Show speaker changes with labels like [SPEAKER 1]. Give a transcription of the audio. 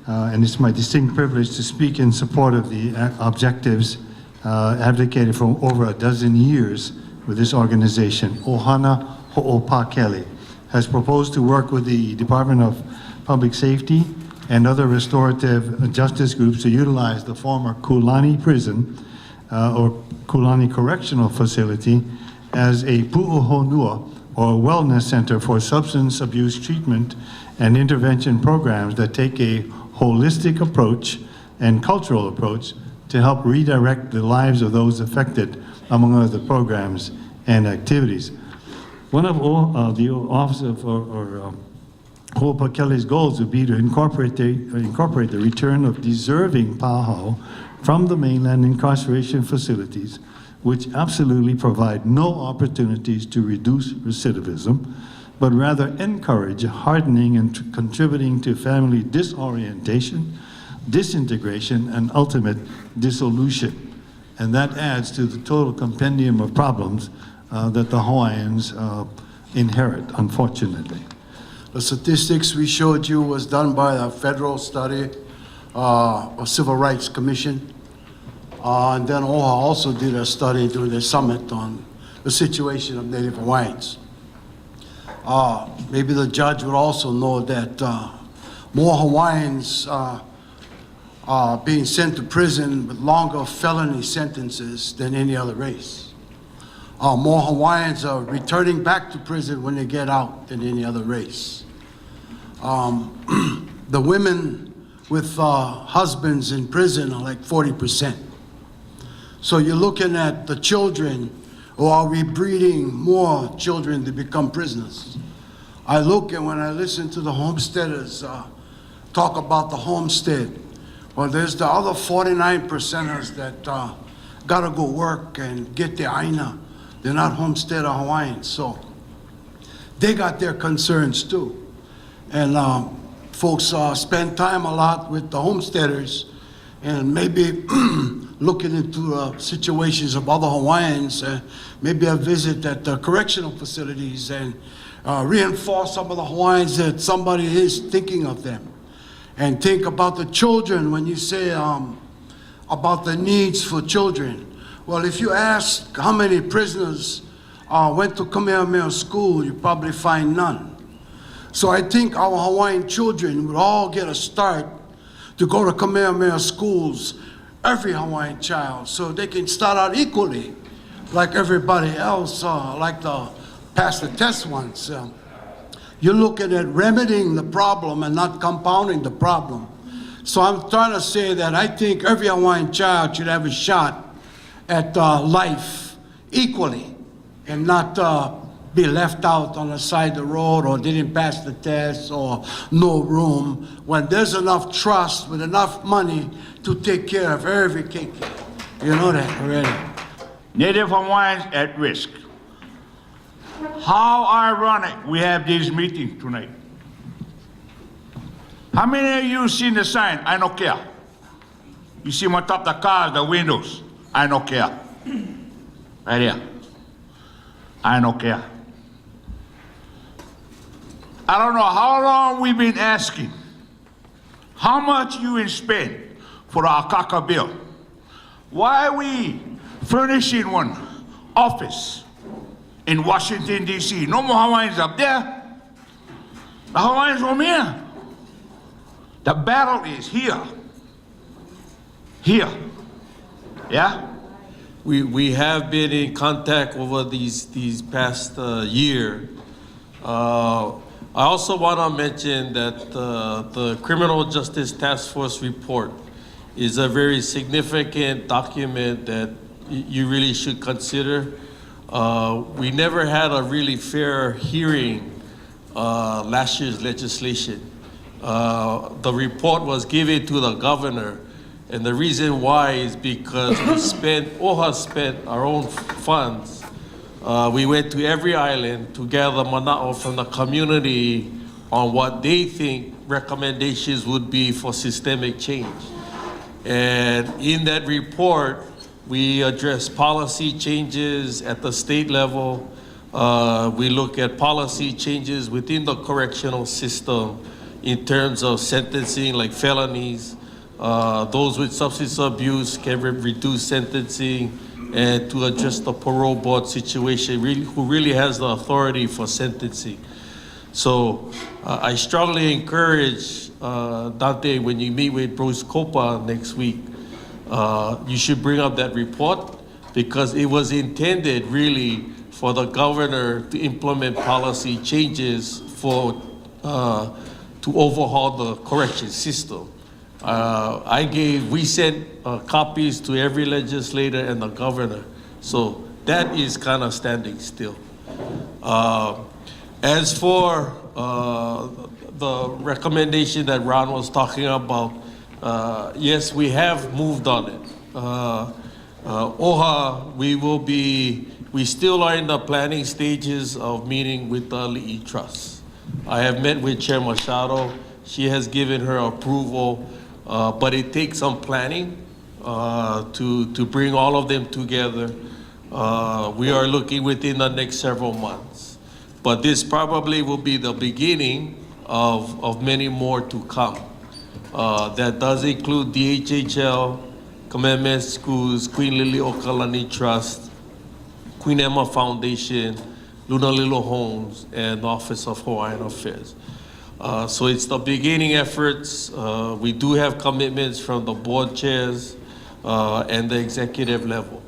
[SPEAKER 1] and it's my distinct privilege to speak in support of the objectives advocated for over a dozen years with this organization. Ohana Hoopakele has proposed to work with the Department of Public Safety and other restorative justice groups to utilize the former Kulani prison or Kulani Correctional Facility as a pu'uhonua, or wellness center for substance abuse treatment and intervention programs that take a holistic approach and cultural approach to help redirect the lives of those affected, among other programs and activities. One of the Office of Hoopakele's goals would be to incorporate the return of deserving pahau from the mainland incarceration facilities, which absolutely provide no opportunities to reduce recidivism, but rather encourage hardening and contributing to family disorientation, disintegration, and ultimate dissolution. And that adds to the total compendium of problems that the Hawaiians inherit, unfortunately.
[SPEAKER 2] The statistics we showed you was done by the Federal Study of Civil Rights Commission. And then OHA also did a study during the summit on the situation of Native Hawaiians. Maybe the judge would also know that more Hawaiians are being sent to prison with longer felony sentences than any other race. More Hawaiians are returning back to prison when they get out than any other race. The women with husbands in prison are like 40%. So you're looking at the children, or are we breeding more children to become prisoners? I look, and when I listen to the homesteaders talk about the homestead, well, there's the other 49%ers that gotta go work and get their aina. They're not homesteader Hawaiians, so they got their concerns too. And folks spend time a lot with the homesteaders and maybe looking into situations of other Hawaiians, maybe a visit at the correctional facilities and reinforce some of the Hawaiians that somebody is thinking of them. And think about the children when you say about the needs for children. Well, if you ask how many prisoners went to Kamehameha School, you probably find none. So I think our Hawaiian children would all get a start to go to Kamehameha schools, every Hawaiian child, so they can start out equally like everybody else, like the pass the test ones. You're looking at remedying the problem and not compounding the problem. So I'm trying to say that I think every Hawaiian child should have a shot at life equally and not be left out on the side of the road or didn't pass the test or no room, when there's enough trust with enough money to take care of every kid. You know that already.
[SPEAKER 3] Native Hawaiians at risk. How ironic we have this meeting tonight. How many of you seen the sign, I don't care? You see them on top of the cars, the windows, I don't care. Right here, I don't care. I don't know how long we've been asking how much you will spend for the Akaka bill. Why are we furnishing one office in Washington, D.C.? No more Hawaiians up there. The Hawaiians from here. The battle is here. Here. Yeah?
[SPEAKER 4] We have been in contact over these past year. I also want to mention that the Criminal Justice Task Force report is a very significant document that you really should consider. We never had a really fair hearing last year's legislation. The report was given to the governor, and the reason why is because OHA spent our own funds. We went to every island to gather mana'o from the community on what they think recommendations would be for systemic change. And in that report, we address policy changes at the state level. We look at policy changes within the correctional system in terms of sentencing, like felonies. Those with substance abuse can reduce sentencing, and to address the parole board situation, who really has the authority for sentencing. So I strongly encourage Dante, when you meet with Bruce Copa next week, you should bring up that report, because it was intended really for the governor to implement policy changes to overhaul the correction system. We sent copies to every legislator and the governor. So that is kind of standing still. As for the recommendation that Ron was talking about, yes, we have moved on it. OHA, we still are in the planning stages of meeting with the Ali'i Trust. I have met with Chair Machado. She has given her approval, but it takes some planning to bring all of them together. We are looking within the next several months. But this probably will be the beginning of many more to come. That does include the HHL, Kamehameha Schools, Queen Lili'uokalani Trust, Queen Emma Foundation, Lunalilo Homes, and the Office of Hawaiian Affairs. So it's the beginning efforts. We do have commitments from the board chairs and the executive level.